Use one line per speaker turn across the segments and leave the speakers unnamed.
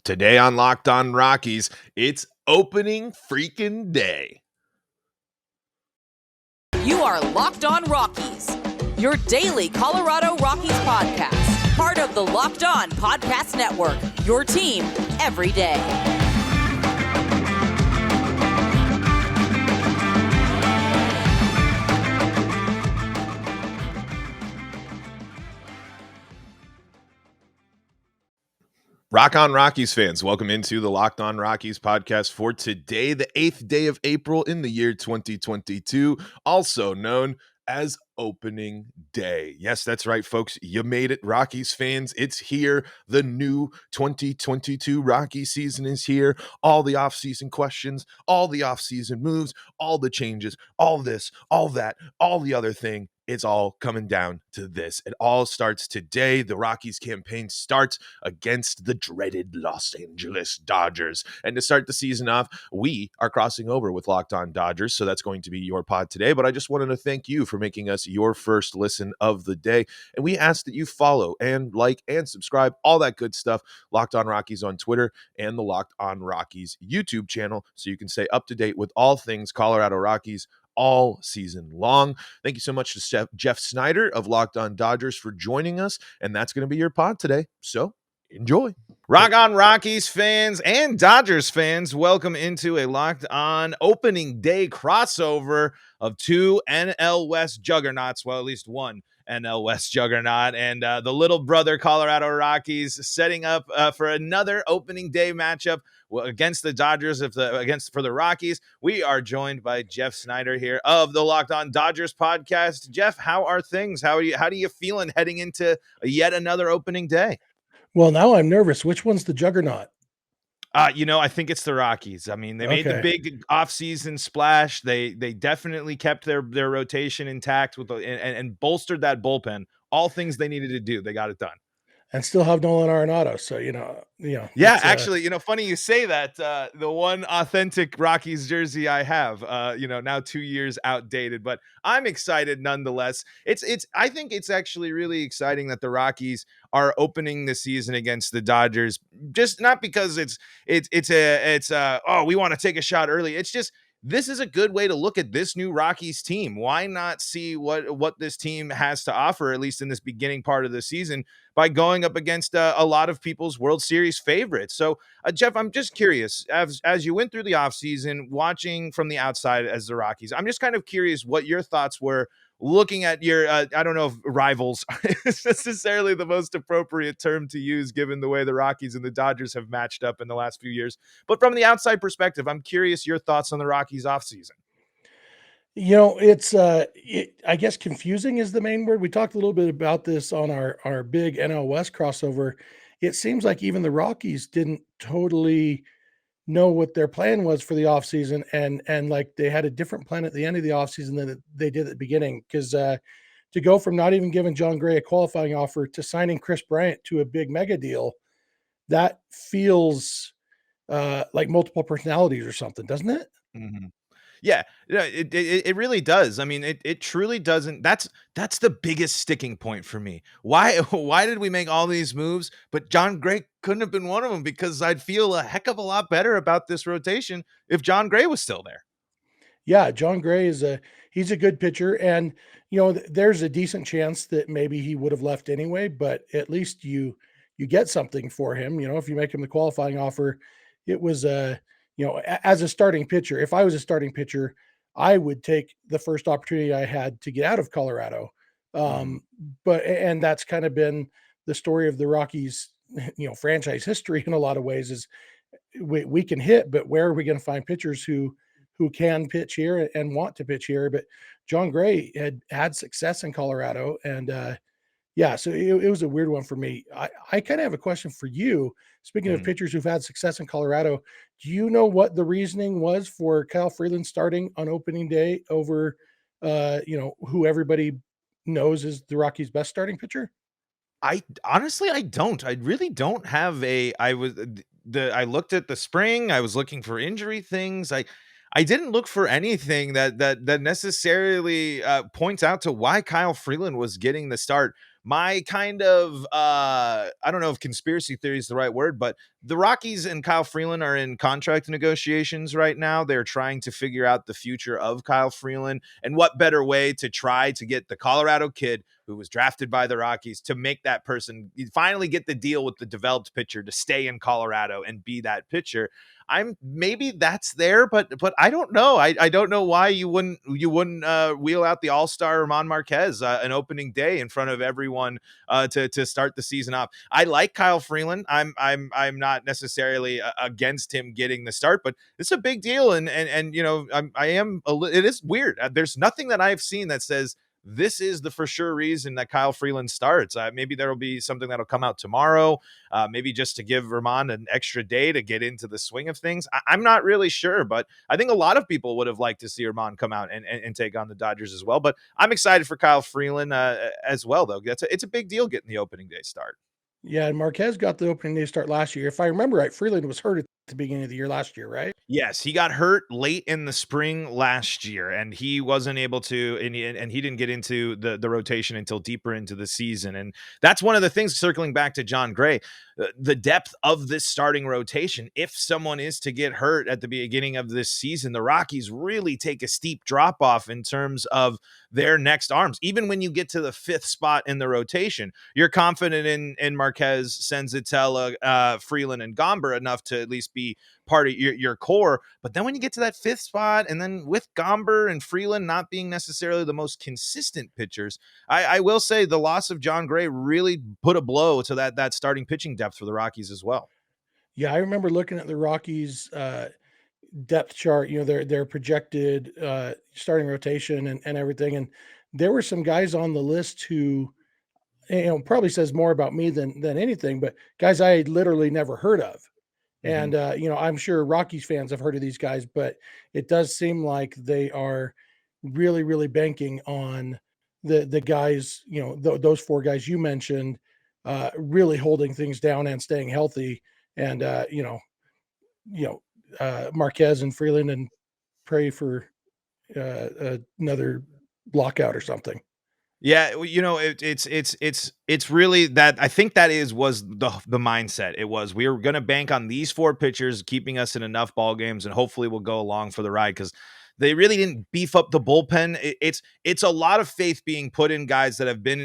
Today on Locked On Rockies, it's opening freaking day.
You are Locked On Rockies, your daily Colorado Rockies podcast. Part of the Locked On Podcast Network, your team every day.
Rock on Rockies fans, welcome into the Locked On Rockies podcast for today, the 8th day of April in the year 2022, also known as opening day. Yes, that's right, folks. You made it, Rockies fans. It's here. The new 2022 Rockies season is here. All the offseason questions, all the offseason moves, all the changes, all this, all that, all the other thing. It's all coming down to this. It all starts today. The Rockies campaign starts against the dreaded Los Angeles Dodgers. And to start the season off, we are crossing over with Locked On Dodgers. So that's going to be your pod today. But I just wanted to thank you for making us your first listen of the day. And we ask that you follow and like and subscribe, all that good stuff. Locked On Rockies on Twitter and the Locked On Rockies YouTube channel so you can stay up to date with all things Colorado Rockies all season long. Thank you so much to Jeff Snyder of Locked On Dodgers for joining us, and that's going to be your pod today. So enjoy. Rock on Rockies fans and Dodgers fans, welcome into a Locked On opening day crossover of two NL West juggernauts, well, at least one NL West juggernaut, and the little brother Colorado Rockies setting up for another opening day matchup against the Dodgers. For the Rockies, we are joined by Jeff Snyder here of the Locked On Dodgers podcast. Jeff, how are things? How do you feeling heading into yet another opening day?
Well, now I'm nervous. Which one's the juggernaut?
I think it's the Rockies. I mean, they made the big offseason splash. They definitely kept their rotation intact and bolstered that bullpen. All things they needed to do. They got it done.
And still have Nolan Arenado. So,
Yeah, actually, funny you say that. The one authentic Rockies jersey I have, now 2 years outdated, but I'm excited nonetheless. I think it's actually really exciting that the Rockies are opening the season against the Dodgers, just not because we want to take a shot early. It's just, this is a good way to look at this new Rockies team. Why not see what this team has to offer, at least in this beginning part of the season, by going up against a lot of people's World Series favorites? So, Jeff, I'm just curious, as you went through the offseason, watching from the outside as the Rockies, I'm just kind of curious what your thoughts were looking at your, I don't know if rivals is necessarily the most appropriate term to use, given the way the Rockies and the Dodgers have matched up in the last few years. But from the outside perspective, I'm curious your thoughts on the Rockies offseason.
It's, I guess confusing is the main word. We talked a little bit about this on our big NL West crossover. It seems like even the Rockies didn't totally know what their plan was for the offseason, and like they had a different plan at the end of the offseason than they did at the beginning. Because to go from not even giving John Gray a qualifying offer to signing Chris Bryant to a big mega deal, that feels like multiple personalities or something, doesn't it?
Mm-hmm. Yeah, it really does. I mean, it truly doesn't. That's the biggest sticking point for me. Why did we make all these moves, but John Gray couldn't have been one of them? Because I'd feel a heck of a lot better about this rotation if John Gray was still there.
Yeah, John Gray he's a good pitcher, and there's a decent chance that maybe he would have left anyway, but at least you get something for him. If you make him the qualifying offer, it was as a starting pitcher, if I was a starting pitcher, I would take the first opportunity I had to get out of Colorado. And that's kind of been the story of the Rockies, franchise history in a lot of ways. Is we can hit, but where are we going to find pitchers who can pitch here and want to pitch here? But John Gray had success in Colorado, and so it was a weird one for me. I kind of have a question for you. Speaking of pitchers who've had success in Colorado, do you know what the reasoning was for Kyle Freeland starting on opening day over, who everybody knows is the Rockies' best starting pitcher?
I honestly, I don't. I really don't have I looked at the spring. I was looking for injury things. I didn't look for anything that necessarily points out to why Kyle Freeland was getting the start. my kind of I don't know if conspiracy theory is the right word, but the Rockies and Kyle Freeland are in contract negotiations right now. They're trying to figure out the future of Kyle Freeland, and what better way to try to get the Colorado kid who was drafted by the Rockies to make that person finally get the deal with the developed pitcher to stay in Colorado and be that pitcher. I'm maybe that's there, but I don't know. I don't know why you wouldn't wheel out the all-star Ramon Marquez an opening day in front of everyone to start the season off. I like Kyle Freeland. I'm not necessarily against him getting the start, but it's a big deal, and you know it is weird. There's nothing that I've seen that says this is the for sure reason that Kyle Freeland starts. Maybe there will be something that'll come out tomorrow, maybe just to give Ramon an extra day to get into the swing of things. I'm not really sure, but I think a lot of people would have liked to see Ramon come out and take on the Dodgers as well. But I'm excited for Kyle Freeland as well, though. It's a big deal getting the opening day start.
Yeah, and Marquez got the opening day start last year. If I remember right, Freeland was hurt at the beginning of the year last year, right?
Yes, he got hurt late in the spring last year, and he wasn't able to, and he didn't get into the rotation until deeper into the season. And that's one of the things, circling back to John Gray, the depth of this starting rotation. If someone is to get hurt at the beginning of this season, the Rockies really take a steep drop off in terms of their next arms. Even when you get to the fifth spot in the rotation, you're confident in Marquez, Senzatella, Freeland, and Gomber enough to at least be part of your core. But then when you get to that fifth spot, and then with Gomber and Freeland not being necessarily the most consistent pitchers, I will say the loss of John Gray really put a blow to that starting pitching depth for the Rockies as well.
Yeah, I remember looking at the Rockies depth chart, you know, their projected starting rotation and everything. And there were some guys on the list who, you know, probably says more about me than anything, but guys I had literally never heard of. And, you know, I'm sure Rockies fans have heard of these guys, but it does seem like they are really, really banking on the guys, you know, those four guys you mentioned, really holding things down and staying healthy. And, Marquez and Freeland, and pray for another lockout or something.
Yeah, you know, it's really that. I think that was the mindset. It was, we were going to bank on these four pitchers keeping us in enough ball games, and hopefully we'll go along for the ride, because they really didn't beef up the bullpen. It's a lot of faith being put in guys that have been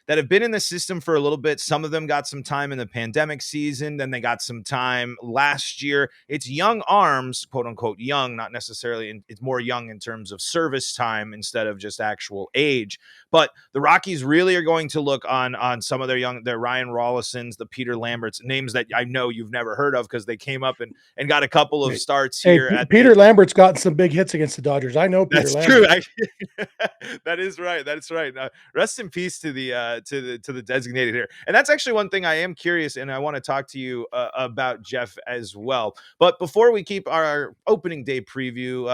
in the system for a little bit. Some of them got some time in the pandemic season, then they got some time last year. It's young arms, quote unquote young, not necessarily. It's more young in terms of service time instead of just actual age. But the Rockies really are going to look on some of their Ryan Rollisons, the Peter Lamberts, names that I know you've never heard of because they came up and got a couple of starts here.
Peter Lambert's gotten some big hits against the Dodgers. I know Peter Lambert.
True. That is right. That's right. Rest in peace to the designated here. And that's actually one thing I am curious, and I want to talk to you about, Jeff, as well. But before we keep our opening day preview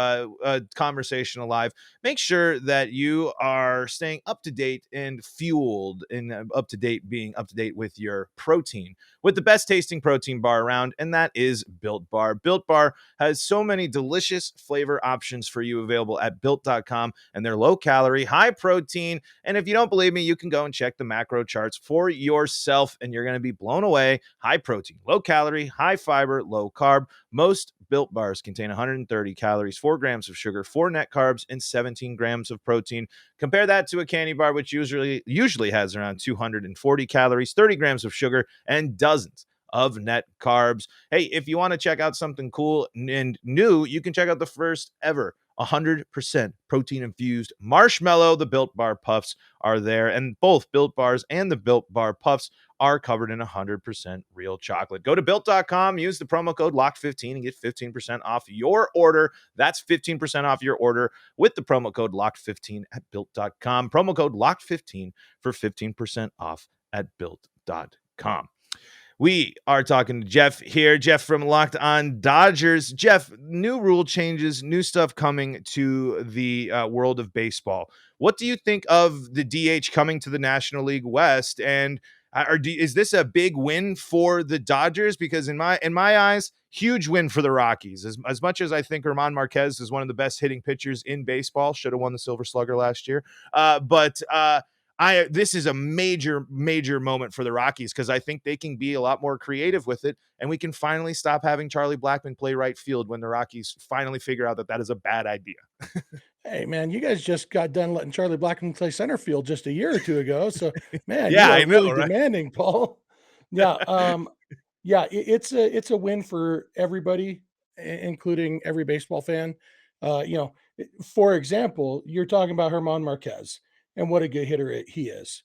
conversation alive, make sure that you are staying up to date and fueled, and being up to date with your protein, with the best tasting protein bar around, and that is Built Bar. Built Bar has so many delicious flavor options for you available at built.com, and they're low calorie, high protein. And if you don't believe me, you can go and check the macro charts for yourself, and you're going to be blown away. High protein, low calorie, high fiber, low carb. Most Built Bars contain 130 calories, 4 grams of sugar, 4 net carbs, and 17 grams of protein. Compare that to a candy bar, which usually has around 240 calories, 30 grams of sugar, and dozens of net carbs. Hey, if you want to check out something cool and new, you can check out the first ever 100% protein infused marshmallow. The Built Bar Puffs are there, and both Built Bars and the Built Bar Puffs are covered in 100% real chocolate. Go to built.com, use the promo code LOCKED15 and get 15% off your order. That's 15% off your order with the promo code LOCKED15 at built.com. Promo code LOCKED15 for 15% off at built.com. We are talking to Jeff here. Jeff from Locked On Dodgers. Jeff, new rule changes, new stuff coming to the world of baseball. What do you think of the DH coming to the National League West? And is this a big win for the Dodgers? Because in my eyes, huge win for the Rockies. As much as I think Ramon Marquez is one of the best hitting pitchers in baseball, should have won the Silver Slugger last year. But this is a major moment for the Rockies, because I think they can be a lot more creative with it, and we can finally stop having Charlie Blackmon play right field when the Rockies finally figure out that is a bad idea.
Hey, man, you guys just got done letting Charlie Blackmon play center field just a year or two ago. So, man,
Yeah,
you are
I know,
really
right?
demanding, Paul. Yeah, yeah, it's a win for everybody, including every baseball fan. For example, you're talking about Herman Marquez and what a good hitter he is.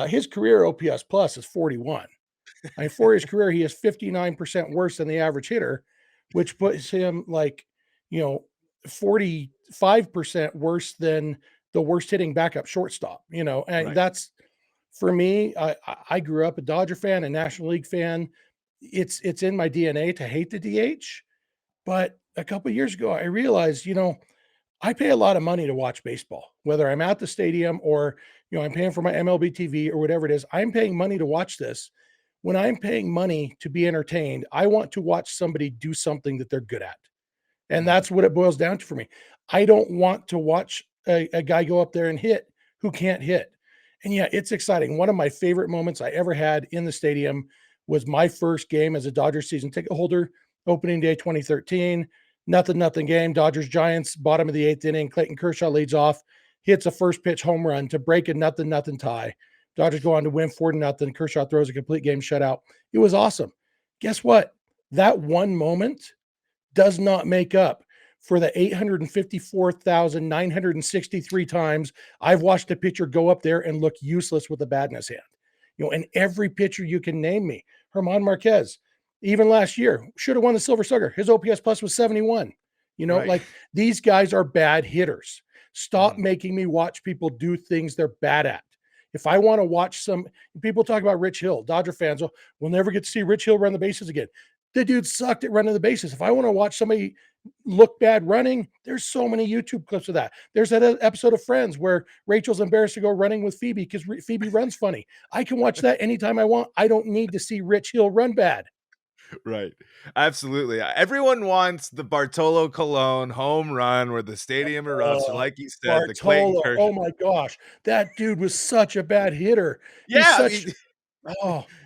His career OPS plus is 41. I mean, for his career, he is 59% worse than the average hitter, which puts him like, you know, 45% worse than the worst hitting backup shortstop, and
Right.
that's for me. I grew up a Dodger fan, a National League fan. It's in my DNA to hate the DH. But a couple of years ago, I realized, I pay a lot of money to watch baseball, whether I'm at the stadium or, I'm paying for my MLB TV or whatever it is. I'm paying money to watch this. When I'm paying money to be entertained, I want to watch somebody do something that they're good at. And
Mhm.
that's what it boils down to for me. I don't want to watch a guy go up there and hit who can't hit. And yeah, it's exciting. One of my favorite moments I ever had in the stadium was my first game as a Dodgers season ticket holder, opening day 2013. Nothing game. Dodgers Giants, bottom of the eighth inning. Clayton Kershaw leads off, hits a first pitch home run to break a nothing tie. Dodgers go on to win 4-0. Kershaw throws a complete game shutout. It was awesome. Guess what? That one moment does not make up for the 854,963 times I've watched a pitcher go up there and look useless with a bat in his hand. And every pitcher you can name me, Herman Marquez, even last year, should have won the Silver Slugger. His OPS plus was 71.
Right.
Like these guys are bad hitters. Stop
Mhm.
making me watch people do things they're bad at. If I want to watch some people talk about Rich Hill, Dodger fans, we'll never get to see Rich Hill run the bases again. The dude sucked at running the bases. If I want to watch somebody look bad running, there's so many YouTube clips of that. There's that episode of Friends where Rachel's embarrassed to go running with Phoebe because Phoebe runs funny. I can watch that anytime I want. I don't need to see Rich Hill run bad.
Right. Absolutely. Everyone wants the Bartolo Colon home run where the stadium erupts, or
Oh,
like you said, the Clayton
Bartolo.
Kershaw.
Oh my gosh. That dude was such a bad hitter. He's
Yeah,
such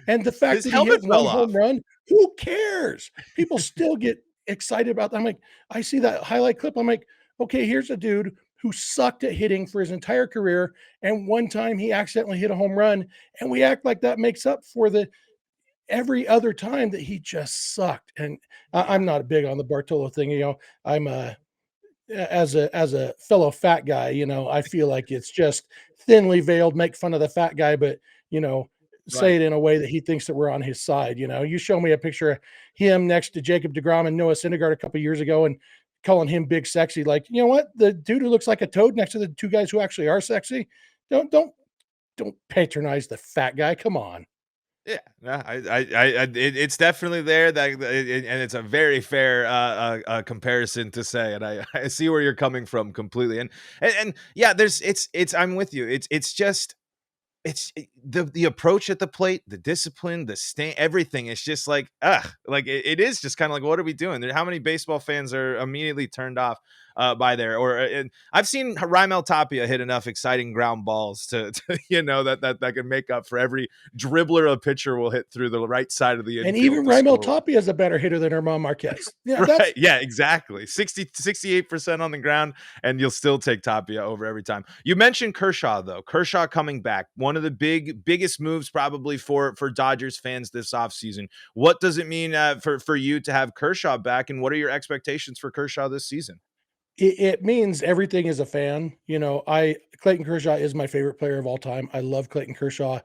and the fact
his
that he
helmet
hit
fell
one home
off.
run, who cares? People still get excited about that. I'm like, I see that highlight clip. I'm like, okay, here's a dude who sucked at hitting for his entire career. And one time he accidentally hit a home run. And we act like that makes up for the every other time that he just sucked. And
Yeah.
I'm not big on the Bartolo thing. I'm as a fellow fat guy, I feel like it's just thinly veiled, make fun of the fat guy, but you know, say
Right.
it in a way that he thinks that we're on his side. You show me a picture of him next to Jacob DeGrom and Noah Syndergaard a couple years ago, and calling him big sexy. Like, you know what? The dude who looks like a toad next to the two guys who actually are sexy. Don't patronize the fat guy. Come on.
Yeah, yeah, it's definitely there. And it's a very fair comparison to say, and I see where you're coming from completely. And yeah, it's I'm with you. It's just the approach at the plate, the discipline, the stand, everything is just like, like it is just kind of like, what are we doing? How many baseball fans are immediately turned off by there? Or and I've seen Raimel Tapia hit enough exciting ground balls to that can make up for every dribbler a pitcher will hit through the right side of the
And
infield
even
to
Raimel
score.
Tapia is a better hitter than Herman Marquez. Yeah,
Right.
that's
Yeah, exactly. 68% on the ground, and you'll still take Tapia over every time. You mentioned Kershaw, though. Kershaw coming back. One of the biggest moves probably for Dodgers fans this offseason. What does it mean for you to have Kershaw back, and what are your expectations for Kershaw this season?
it means everything as a fan. Clayton Kershaw is my favorite player of all time. I love Clayton Kershaw,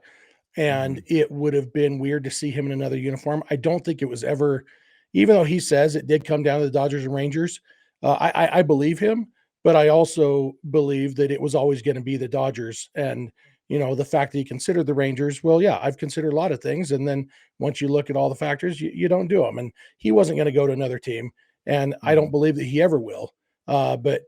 and
Mhm.
it would have been weird to see him in another uniform. I don't think it was ever, even though he says it did come down to the Dodgers and Rangers. I believe him, but I also believe that it was always going to be the Dodgers. And the fact that he considered the Rangers, well, yeah, I've considered a lot of things, and then once you look at all the factors, you don't do them. And he wasn't going to go to another team, and I don't
Mhm.
believe that he ever will. But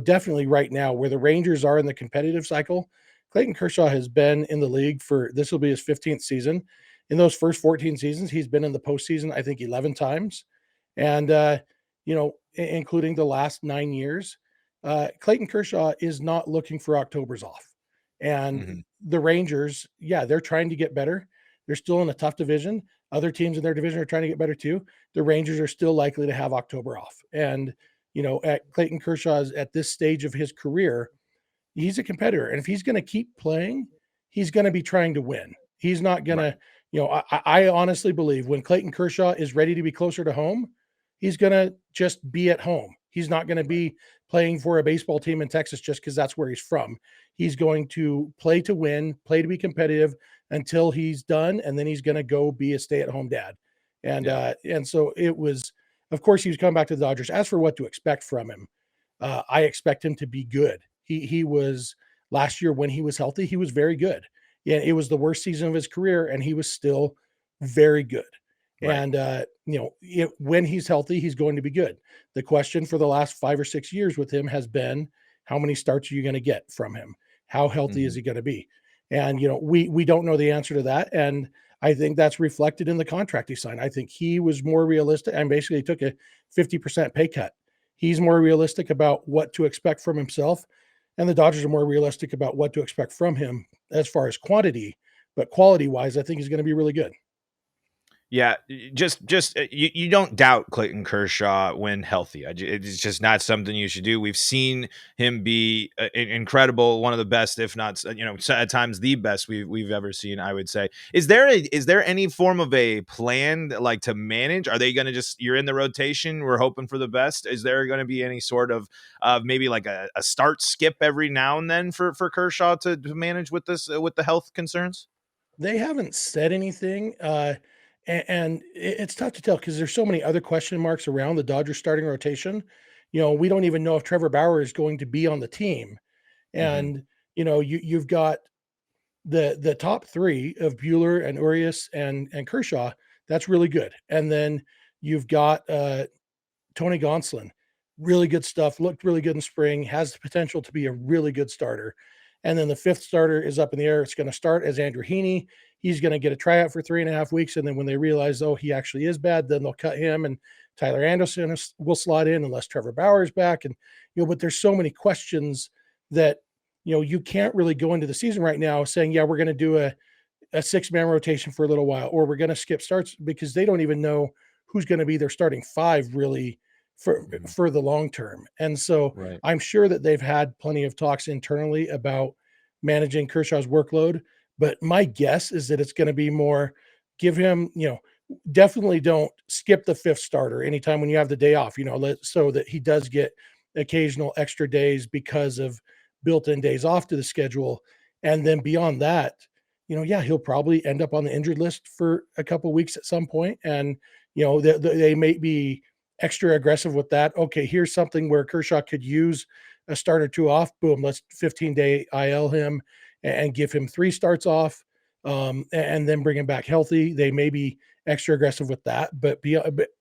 definitely right now, where the Rangers are in the competitive cycle, Clayton Kershaw has been in the league for this will be his 15th season. In those first 14 seasons, he's been in the postseason, I think 11 times. And, including the last 9 years, Clayton Kershaw is not looking for October's off. And
Mm-hmm.
the Rangers, yeah, they're trying to get better. They're still in a tough division. Other teams in their division are trying to get better too. The Rangers are still likely to have October off. And, at Clayton Kershaw's at this stage of his career, he's a competitor. And if he's going to keep playing, he's going to be trying to win. He's not going
Right.
to, I honestly believe when Clayton Kershaw is ready to be closer to home, he's going to just be at home. He's not going to
Right.
be playing for a baseball team in Texas just because that's where he's from. He's going to play to win, play to be competitive until he's done, and then he's going to go be a stay-at-home dad.
Yeah.
And so it was. Of course, he was coming back to the Dodgers. As for what to expect from him, I expect him to be good. He was last year when he was healthy, he was very good. Yeah, it was the worst season of his career, and he was still very good.
Right.
And when he's healthy, he's going to be good. The question for the last 5 or 6 years with him has been, how many starts are you going to get from him? How healthy is
Mm-hmm.
he going to be? And we don't know the answer to that. And I think that's reflected in the contract he signed. I think he was more realistic and basically took a 50% pay cut. He's more realistic about what to expect from himself, and the Dodgers are more realistic about what to expect from him as far as quantity, but quality wise, I think he's going to be really good.
Yeah, just you don't doubt Clayton Kershaw when healthy. It's just not something you should do. We've seen him be incredible, one of the best, if not at times the best we've ever seen. I would say. Is there any form of a plan like to manage? Are they going to just you're in the rotation? We're hoping for the best. Is there going to be any sort of maybe like a start skip every now and then for Kershaw to manage with this with the health concerns?
They haven't said anything, and it's tough to tell because there's so many other question marks around the Dodgers starting rotation. We don't even know if Trevor Bauer is going to be on the team,
Mm-hmm.
and you've got the top three of Bueller and Urias and Kershaw. That's really good, and then you've got Tony Gonsolin, really good stuff, looked really good in spring, has the potential to be a really good starter. And then the fifth starter is up in the air. It's going to start as Andrew Heaney. He's going to get a tryout for 3.5 weeks. And then when they realize, oh, he actually is bad, then they'll cut him and Tyler Anderson will slot in unless Trevor Bauer is back. And, but there's so many questions that, you can't really go into the season right now saying, yeah, we're going to do a 6-man rotation for a little while, or we're going to skip starts because they don't even know who's going to be their starting five really
Mm-hmm.
for the long term. And so
Right.
I'm sure that they've had plenty of talks internally about managing Kershaw's workload, but my guess is that it's going to be more give him, definitely don't skip the fifth starter anytime when you have the day off, so that he does get occasional extra days because of built-in days off to the schedule. And then beyond that, yeah, he'll probably end up on the injured list for a couple of weeks at some point. And, they may be extra aggressive with that. Okay, here's something where Kershaw could use a start or two off. Boom, let's 15-day IL him and give him 3 starts off, and then bring him back healthy. They may be extra aggressive with that, but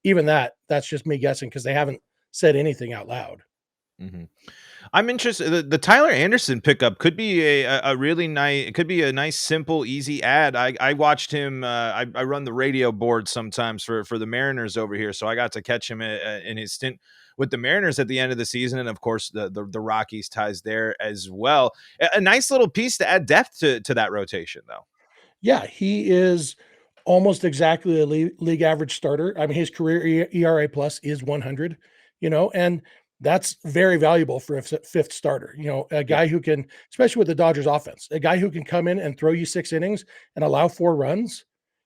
even that's just me guessing because they haven't said anything out loud.
Mm-hmm. I'm interested. The Tyler Anderson pickup could be a really nice. It could be a nice, simple, easy ad. I watched him. I run the radio board sometimes for the Mariners over here, so I got to catch him in his stint with the Mariners at the end of the season, and of course the Rockies ties there as well. A nice little piece to add depth to that rotation, though.
Yeah, he is almost exactly a league average starter. I mean, his career ERA plus is 100, and that's very valuable for a fifth starter. A
Yeah.
guy who can, especially with the Dodgers offense, a guy who can come in and throw you 6 innings and allow 4 runs,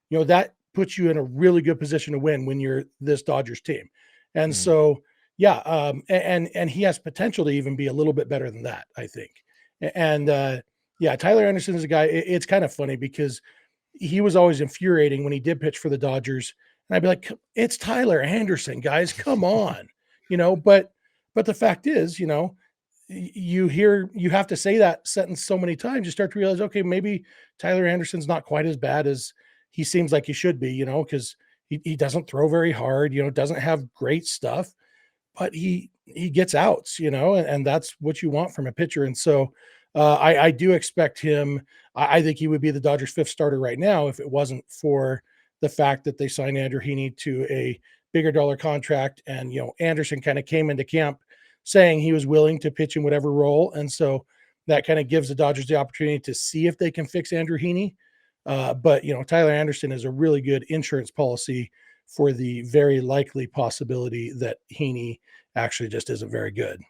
that puts you in a really good position to win when you're this Dodgers team. And
Mm-hmm.
so, yeah, and he has potential to even be a little bit better than that, I think. And yeah, Tyler Anderson is a guy. It's kind of funny because he was always infuriating when he did pitch for the Dodgers. And I'd be like, it's Tyler Anderson, guys, come on. But the fact is, you have to say that sentence so many times, you start to realize, okay, maybe Tyler Anderson's not quite as bad as he seems like he should be, because he doesn't throw very hard, doesn't have great stuff, but he gets outs, and that's what you want from a pitcher. And so I do expect him. I think he would be the Dodgers' fifth starter right now if it wasn't for the fact that they signed Andrew Heaney to a bigger dollar contract, and Anderson kind of came into camp saying he was willing to pitch in whatever role, and so that kind of gives the Dodgers the opportunity to see if they can fix Andrew Heaney. But Tyler Anderson is a really good insurance policy for the very likely possibility that Heaney actually just isn't very good.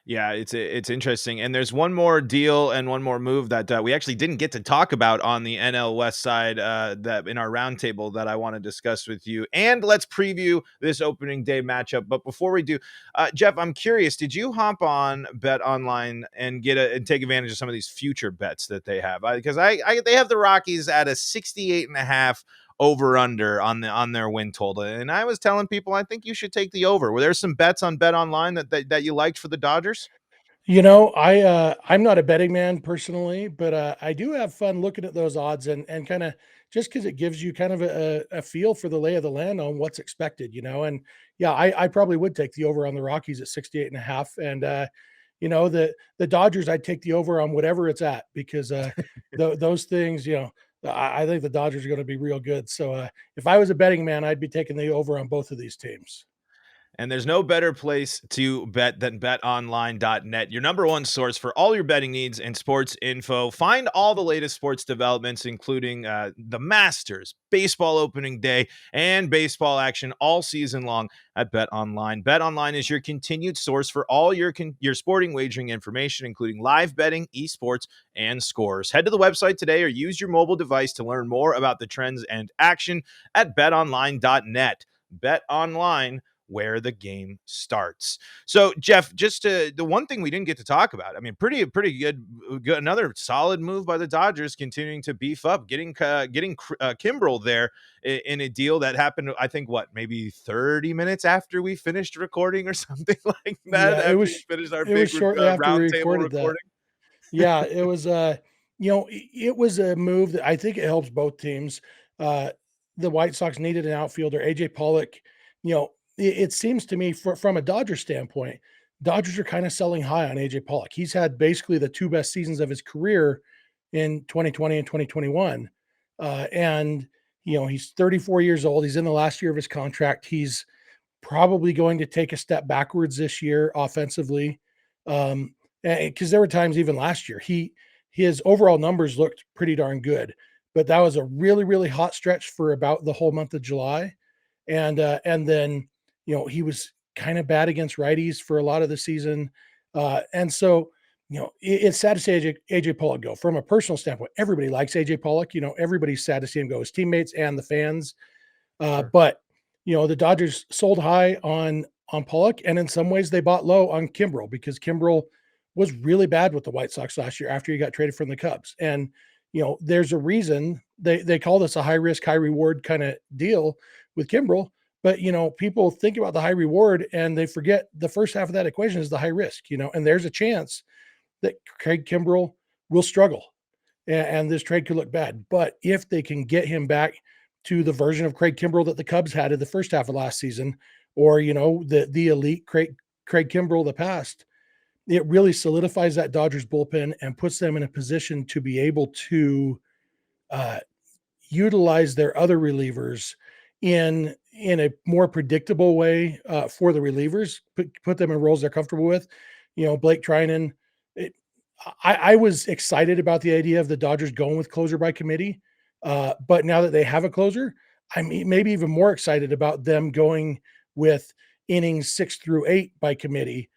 Yeah, it's interesting, and there's one more deal and one more move that we actually didn't get to talk about on the NL West side that in our roundtable that I want to discuss with you. And let's preview this opening day matchup. But before we do, Jeff, I'm curious: did you hop on BetOnline and and take advantage of some of these future bets that they have? Because they have the Rockies at a 68.5 over under on their win total. And I was telling people I think you should take the over. Were there some bets on BetOnline that you liked for the Dodgers?
I'm not a betting man personally, but I do have fun looking at those odds and kind of just because it gives you kind of a feel for the lay of the land on what's expected, and yeah, I probably would take the over on the Rockies at 68.5. And the Dodgers, I'd take the over on whatever it's at because those things, I think the Dodgers are going to be real good. So if I was a betting man, I'd be taking the over on both of these teams.
And there's no better place to bet than betonline.net, your number one source for all your betting needs and sports info. Find all the latest sports developments, including the Masters, baseball opening day, and baseball action all season long at BetOnline. BetOnline is your continued source for all your sporting wagering information, including live betting, esports, and scores. Head to the website today or use your mobile device to learn more about the trends and action at betonline.net. BetOnline, where the game starts. So, Jeff, just the one thing we didn't get to talk about. I mean, pretty good. Another solid move by the Dodgers, continuing to beef up, getting Kimbrel there in a deal that happened. I think maybe 30 minutes after we finished recording or something like that.
Yeah,
After we finished our
it was
big
shortly after we
roundtable
recorded that.
recording.
Yeah, it was it was a move that I think it helps both teams. Uh the White Sox needed an outfielder. AJ Pollock, it seems to me from a Dodger standpoint, Dodgers are kind of selling high on AJ Pollock. He's had basically the two best seasons of his career in 2020 and 2021. And he's 34 years old. He's in the last year of his contract. He's probably going to take a step backwards this year offensively. Because there were times even last year, his overall numbers looked pretty darn good, but that was a really, really hot stretch for about the whole month of July. And then, he was kind of bad against righties for a lot of the season. And so, it's sad to see AJ Pollock go. From a personal standpoint, everybody likes AJ Pollock. Everybody's sad to see him go, his teammates and the fans.
Sure.
But the Dodgers sold high on Pollock, and in some ways they bought low on Kimbrel because Kimbrel was really bad with the White Sox last year after he got traded from the Cubs. And there's a reason they call this a high risk, high reward kind of deal with Kimbrel. But people think about the high reward and they forget the first half of that equation is the high risk. And there's a chance that Craig Kimbrel will struggle, and this trade could look bad. But if they can get him back to the version of Craig Kimbrel that the Cubs had in the first half of last season, or the elite Craig Kimbrel of the past, it really solidifies that Dodgers bullpen and puts them in a position to be able to utilize their other relievers in a more predictable way for the relievers, put them in roles they're comfortable with. Blake Trinan. I was excited about the idea of the Dodgers going with closer by committee, but now that they have a closer, I'm maybe even more excited about them going with innings 6 through 8 by committee.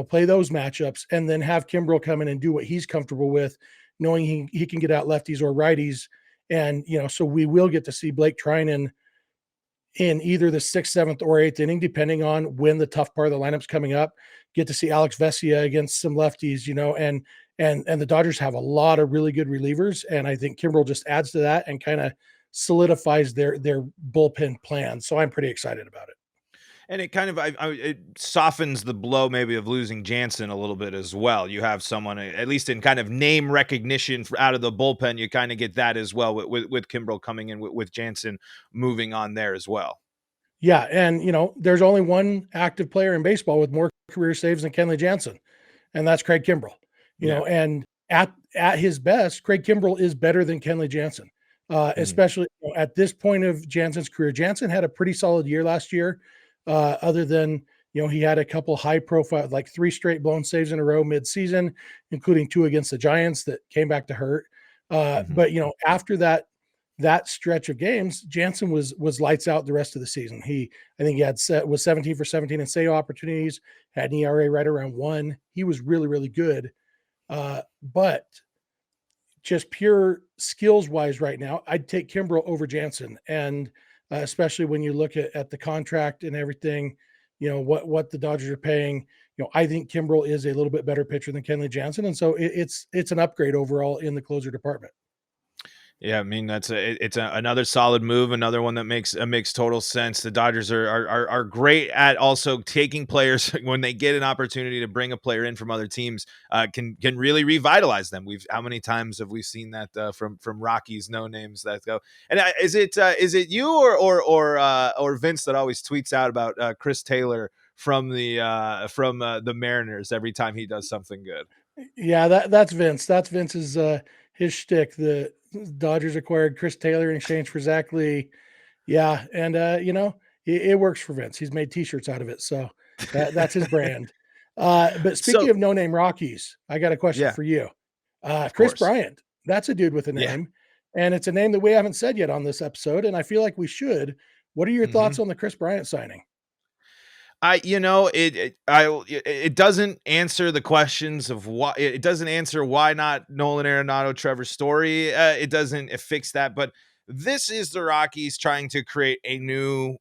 Play those matchups and then have Kimbrel come in and do what he's comfortable with, knowing he can get out lefties or righties. And, so we will get to see Blake Trinan in either the 6th, 7th, or 8th inning, depending on when the tough part of the lineup's coming up. Get to see Alex Vesia against some lefties, and the Dodgers have a lot of really good relievers. And I think Kimbrel just adds to that and kind of solidifies their bullpen plan. So I'm pretty excited about it.
And it kind of it softens the blow maybe of losing Jansen a little bit as well. You have someone, at least in kind of name recognition out of the bullpen, you kind of get that as well with Kimbrel coming in with Jansen moving on there as well.
Yeah, and there's only one active player in baseball with more career saves than Kenley Jansen, and that's Craig Kimbrel. And at his best, Craig Kimbrel is better than Kenley Jansen, especially at this point of Jansen's career. Jansen had a pretty solid year last year. Other than He had a couple high profile, like 3 straight blown saves in a row mid-season, including 2 against the Giants that came back to hurt.
Mhm.
But after that stretch of games, Jansen was lights out the rest of the season. I think he was 17 for 17 in save opportunities, had an ERA right around 1. He was really, really good. But just pure skills wise right now, I'd take Kimbrel over Jansen. And especially when you look at the contract and everything, what the Dodgers are paying, I think Kimbrel is a little bit better pitcher than Kenley Jansen. And so it's an upgrade overall in the closer department.
Yeah, I mean it's another solid move, another one that makes total sense. The Dodgers are great at also taking players when they get an opportunity to bring a player in from other teams, can really revitalize them. How many times have we seen that from Rockies no names that go? And is it you or Vince that always tweets out about Chris Taylor from the Mariners every time he does something good?
Yeah, that's Vince. That's Vince's his shtick. The Dodgers acquired Chris Taylor in exchange for Zach Lee. Yeah, and it works for Vince. He's made T-shirts out of it, so that's his brand. But speaking
So
of no name Rockies, I got a question
yeah,
for you.
of
Chris
course.
Bryant, that's a dude with a
Yeah.
name, and it's a name that we haven't said yet on this episode, and I feel like we should. What are your
Mhm.
thoughts on the Chris Bryant signing?
It doesn't answer the questions of why. It doesn't answer why not Nolan Arenado, Trevor Story. It doesn't fix that, but this is the Rockies trying to create a new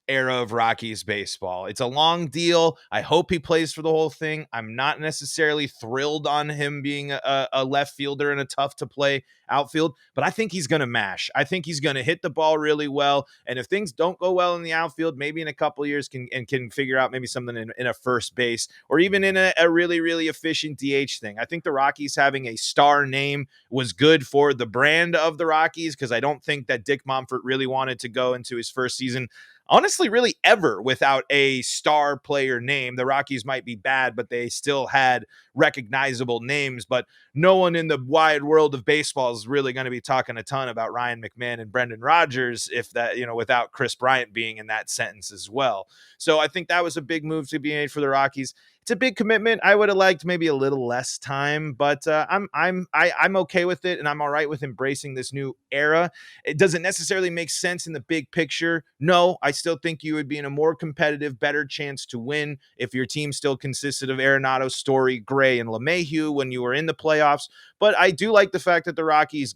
era of Rockies baseball. It's a long deal. I hope he plays for the whole thing. I'm not necessarily thrilled on him being a left fielder in a tough to play outfield, but I think he's going to mash. I think he's going to hit the ball really well. And if things don't go well in the outfield, maybe in a couple years can figure out maybe something in a first base or even in a really, really efficient DH thing. I think the Rockies having a star name was good for the brand of the Rockies because I don't think that Dick Monfort really wanted to go into his first season honestly really ever without a star player name. The Rockies might be bad, but they still had recognizable names. But no one in the wide world of baseball is really going to be talking a ton about Ryan McMahon and Brendan Rodgers if that, without Chris Bryant being in that sentence as well. So I think that was a big move to be made for the Rockies. It's a big commitment. I would have liked maybe a little less time, but I'm okay with it, and I'm all right with embracing this new era. It doesn't necessarily make sense in the big picture. No, I still think you would be in a more competitive, better chance to win if your team still consisted of Arenado, Story, Gray, and LeMahieu when you were in the playoffs. But I do like the fact that the Rockies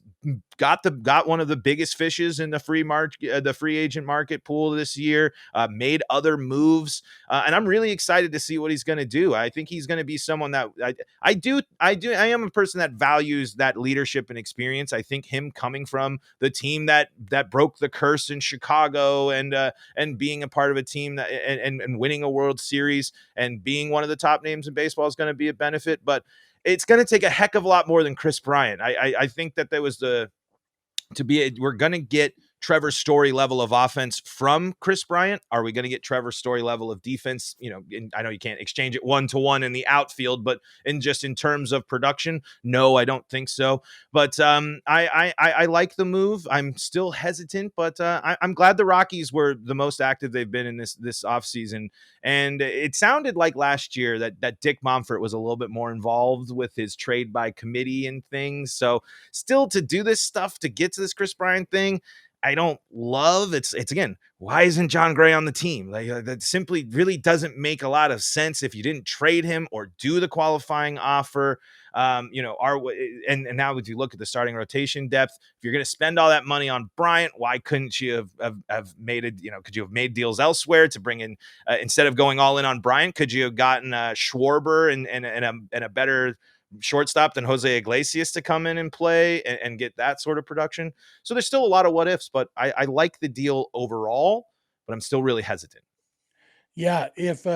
got one of the biggest fishes in the free agent market pool this year, made other moves, and I'm really excited to see what he's going to do. I think he's going to be someone that I am a person that values that leadership and experience. I think him coming from the team that broke the curse in Chicago and being a part of a team that and winning a World Series and being one of the top names in baseball is going to be a benefit, but it's going to take a heck of a lot more than Chris Bryant. I think that there was we're going to get Trevor Story level of offense from Chris Bryant. Are we going to get Trevor Story level of defense? I know you can't exchange it 1-to-1 in the outfield, but in terms of production, no, I don't think so. But I like the move. I'm still hesitant, but I'm glad the Rockies were the most active they've been in this offseason. And it sounded like last year that Dick Monfort was a little bit more involved with his trade by committee and things. So still to do this stuff to get to this Chris Bryant thing, I don't love. It's again, why isn't John Gray on the team? Like that simply really doesn't make a lot of sense if you didn't trade him or do the qualifying offer. And now if you look at the starting rotation depth, if you're going to spend all that money on Bryant, why couldn't you have made it? Could you have made deals elsewhere to bring in instead of going all in on Bryant? Could you have gotten Schwarber and a better shortstop than Jose Iglesias to come in and play and get that sort of production? So there's still a lot of what ifs, but I like the deal overall, but I'm still really hesitant.
Yeah, if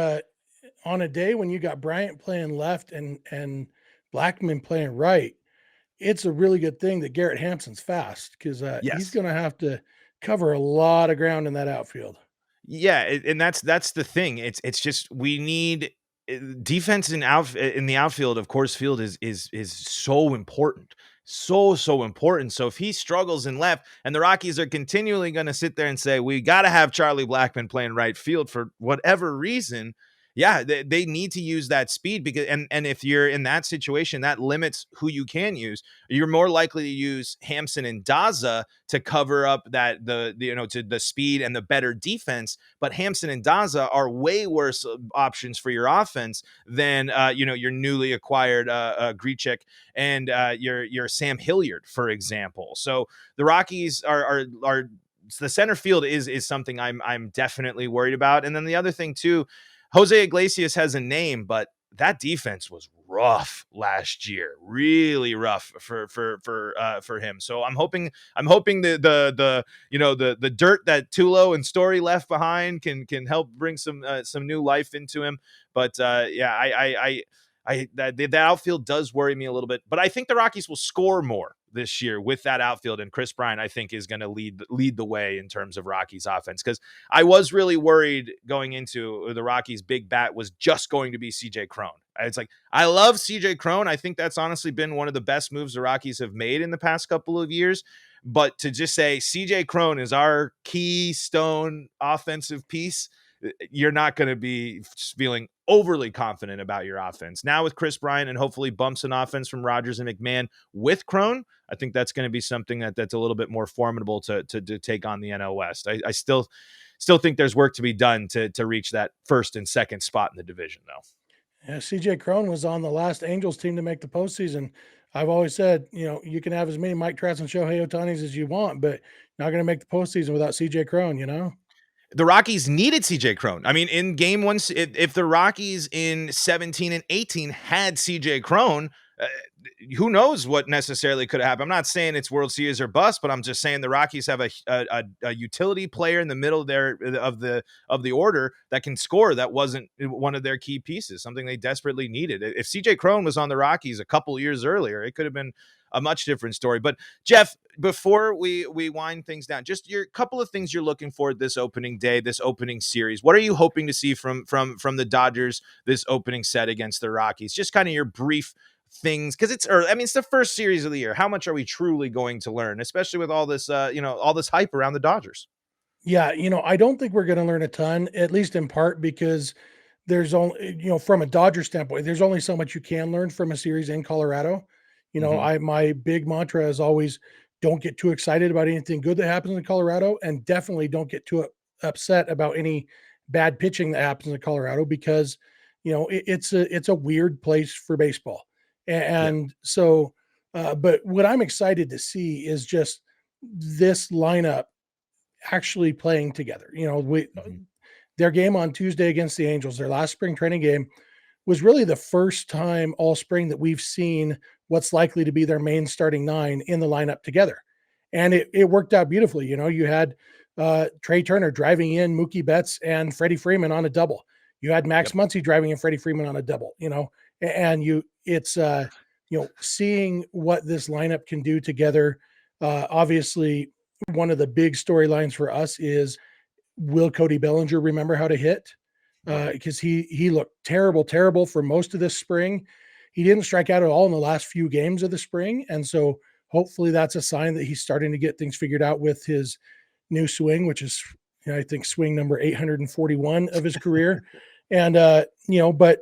on a day when you got Bryant playing left and Blackman playing right, it's a really good thing that Garrett Hampson's fast because he's
Yes.
going to have to cover a lot of ground in that outfield.
Yeah, and that's the thing. It's just we need defense in the outfield of course field is so important. So important. So if he struggles in left and the Rockies are continually going to sit there and say we got to have Charlie Blackmon playing right field for whatever reason, yeah, they need to use that speed because and if you're in that situation, that limits who you can use. You're more likely to use Hampson and Daza to cover up that to the speed and the better defense. But Hampson and Daza are way worse options for your offense than your newly acquired Grichuk and your Sam Hilliard, for example. So the Rockies are the center field is something I'm definitely worried about. And then the other thing too, Jose Iglesias has a name, but that defense was rough last year, really rough for him. So I'm hoping the dirt that Tulo and Story left behind can help bring some new life into him. But that outfield does worry me a little bit, but I think the Rockies will score more this year with that outfield, and Chris Bryant I think is going to lead the way in terms of Rockies offense, because I was really worried going into the Rockies big bat was just going to be CJ Cron. It's like, I love CJ Cron. I think that's honestly been one of the best moves the Rockies have made in the past couple of years. But to just say CJ Cron is our keystone offensive piece, you're not going to be feeling overly confident about your offense. Now with Chris Bryant and hopefully bumps in offense from Rodgers and McMahon with Cron, I think that's going to be something that's a little bit more formidable to take on the NL West. I still think there's work to be done to reach that first and second spot in the division, though.
Yeah, CJ Cron was on the last Angels team to make the postseason. I've always said, you can have as many Mike Trouts and Shohei Otanis as you want, but not going to make the postseason without CJ Cron.
The Rockies needed CJ Cron. I mean, in game one, if the Rockies in 17 and 18 had CJ Cron, who knows what necessarily could have happened. I'm not saying it's World Series or bust, but I'm just saying the Rockies have a utility player in the middle there of the order that can score. That wasn't one of their key pieces, something they desperately needed. If CJ Cron was on the Rockies a couple years earlier, it could have been a much different story. But Jeff, before we wind things down, just your couple of things you're looking for this opening day, this opening series. What are you hoping to see from the Dodgers this opening set against the Rockies? Just kind of your brief things, because it's early. I mean, it's the first series of the year. How much are we truly going to learn, especially with all this all this hype around the Dodgers?
Yeah, I don't think we're going to learn a ton, at least in part because there's only, from a Dodger standpoint, there's only so much you can learn from a series in Colorado. My big mantra is always don't get too excited about anything good that happens in Colorado, and definitely don't get too upset about any bad pitching that happens in Colorado, because it's a weird place for baseball. And so but what I'm excited to see is just this lineup actually playing together. Their game on Tuesday against the Angels, their last spring training game, was really the first time all spring that we've seen what's likely to be their main starting nine in the lineup together. And it worked out beautifully. You had Trey Turner driving in Mookie Betts and Freddie Freeman on a double. You had Max Muncy driving in Freddie Freeman on a double, and it's seeing what this lineup can do together. Obviously, one of the big storylines for us is, will Cody Bellinger remember how to hit? Because he looked terrible for most of this spring. He didn't strike out at all in the last few games of the spring. And so hopefully that's a sign that he's starting to get things figured out with his new swing, which is, I think, swing number 841 of his career. And, but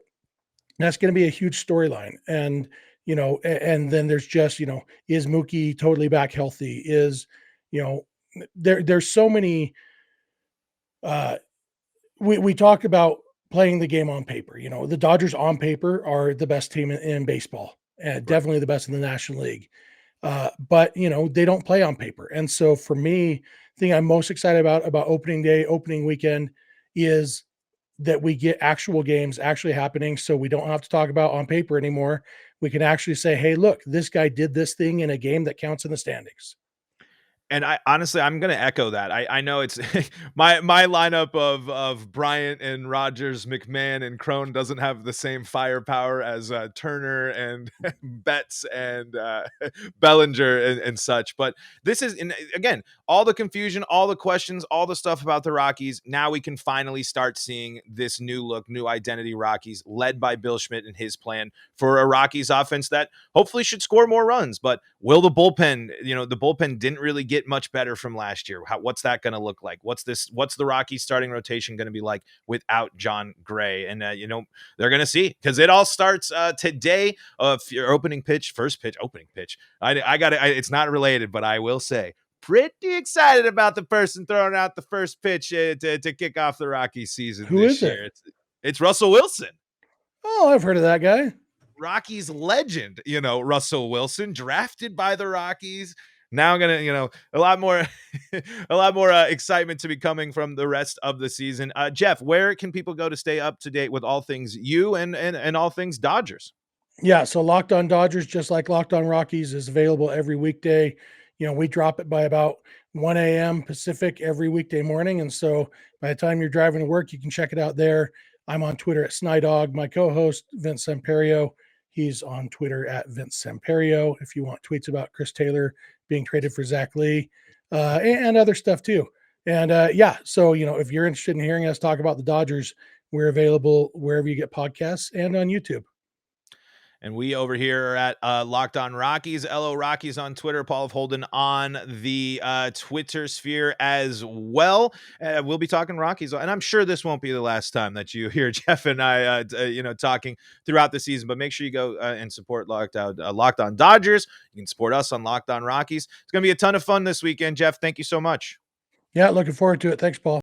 that's going to be a huge storyline. And, and then there's just, is Mookie totally back healthy? There's so many, we talk about playing the game on paper. The Dodgers on paper are the best team in baseball, and definitely the best in the National League. But they don't play on paper. And so for me, the thing I'm most excited about opening day, opening weekend, is that we get actual games actually happening. So we don't have to talk about on paper anymore. We can actually say, hey, look, this guy did this thing in a game that counts in the standings.
And I honestly, I'm going to echo that. I know it's my lineup of Bryant and Rodgers, McMahon and Cron doesn't have the same firepower as Turner and Betts and Bellinger and such. But this is, again, all the confusion, all the questions, all the stuff about the Rockies. Now we can finally start seeing this new look, new identity Rockies, led by Bill Schmidt and his plan for a Rockies offense that hopefully should score more runs. But will the bullpen, the bullpen didn't really get get much better from last year? What's that going to look like? What's the Rockies starting rotation going to be like without John Gray? And they're going to see, because it all starts today. Your opening pitch. I got it. It's not related, but I will say, pretty excited about the person throwing out the first pitch to kick off the Rockies season.
Who
this
is
year. It's Russell Wilson.
Oh, I've heard of that guy.
Rockies legend, Russell Wilson, drafted by the Rockies. Now gonna, a lot more excitement to be coming from the rest of the season. Jeff, where can people go to stay up to date with all things you and all things Dodgers?
Yeah, so Locked On Dodgers, just like Locked On Rockies, is available every weekday. We drop it by about 1 a.m. Pacific every weekday morning. And so by the time you're driving to work, you can check it out there. I'm on Twitter at Snydog. My co-host, Vince Samperio, he's on Twitter at Vince Samperio. If you want tweets about Chris Taylor being traded for Zach Lee and other stuff too. And so, if you're interested in hearing us talk about the Dodgers, we're available wherever you get podcasts and on YouTube.
And we over here are at Locked On Rockies, LO Rockies on Twitter, Paul of Holden on the Twitter sphere as well. We'll be talking Rockies, and I'm sure this won't be the last time that you hear Jeff and I, talking throughout the season. But make sure you go and support Locked On Dodgers. You can support us on Locked On Rockies. It's going to be a ton of fun this weekend, Jeff. Thank you so much.
Yeah, looking forward to it. Thanks, Paul.